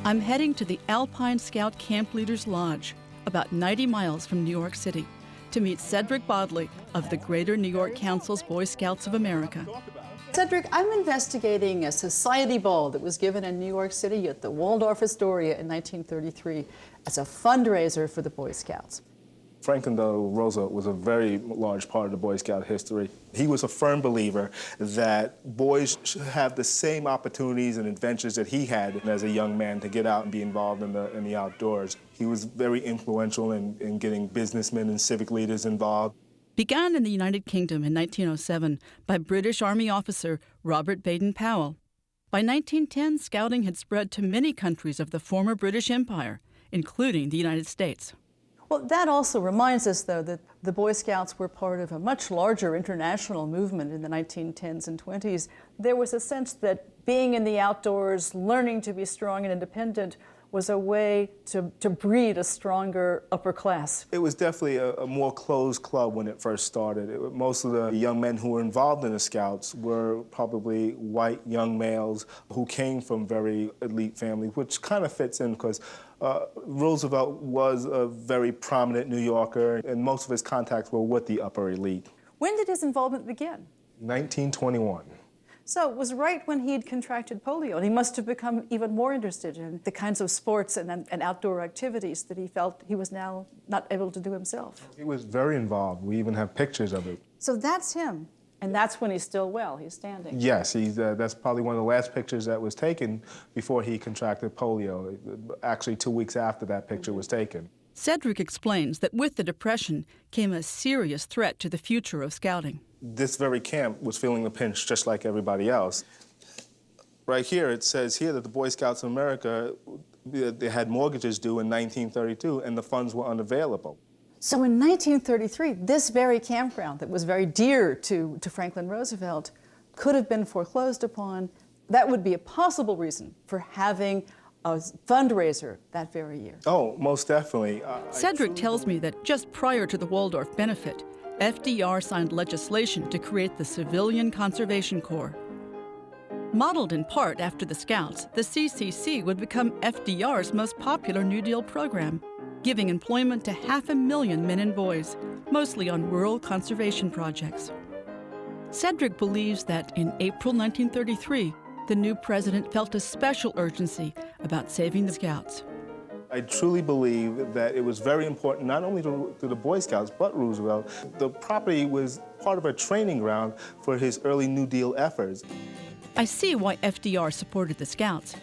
I'm heading to the Alpine Scout Camp Leaders Lodge, about 90 miles from New York City, to meet Cedric Bodley of the Greater New York Council's Boy Scouts of America. Cedric, I'm investigating a society ball that was given in New York City at the Waldorf Astoria in 1933 as a fundraiser for the Boy Scouts. Franklin Delano Roosevelt was a very large part of the Boy Scout history. He was a firm believer that boys should have the same opportunities and adventures that he had as a young man to get out and be involved in the outdoors. He was very influential in getting businessmen and civic leaders involved. Began in the United Kingdom in 1907 by British Army officer Robert Baden-Powell. By 1910, Scouting had spread to many countries of the former British Empire, including the United States. Well, that also reminds us, though, that the Boy Scouts were part of a much larger international movement in the 1910s and 20s. There was a sense that being in the outdoors, learning to be strong and independent, was a way to breed a stronger upper class. It was definitely a more closed club when it first started. Most of the young men who were involved in the Scouts were probably white young males who came from very elite families, which kind of fits in because Roosevelt was a very prominent New Yorker, and most of his contacts were with the upper elite. When did his involvement begin? 1921. So it was right when he had contracted polio, and he must have become even more interested in the kinds of sports and outdoor activities that he felt he was now not able to do himself. He was very involved. We even have pictures of it. So that's him, and that's when he's still well, he's standing. Yes, that's probably one of the last pictures that was taken before he contracted polio. Actually, 2 weeks after that picture was taken. Cedric explains that with the Depression came a serious threat to the future of Scouting. This very camp was feeling the pinch just like everybody else. Right here, it says here that the Boy Scouts of America, they had mortgages due in 1932 and the funds were unavailable. So in 1933, this very campground that was very dear to Franklin Roosevelt could have been foreclosed upon. That would be a possible reason for having a fundraiser that very year. Oh, most definitely. Cedric tells me that just prior to the Waldorf benefit, FDR signed legislation to create the Civilian Conservation Corps. Modeled in part after the Scouts, the CCC would become FDR's most popular New Deal program, giving employment to 500,000 men and boys, mostly on rural conservation projects. Cedric believes that in April 1933, the new president felt a special urgency about saving the Scouts. I truly believe that it was very important, not only to the Boy Scouts, but Roosevelt. The property was part of a training ground for his early New Deal efforts. I see why FDR supported the Scouts.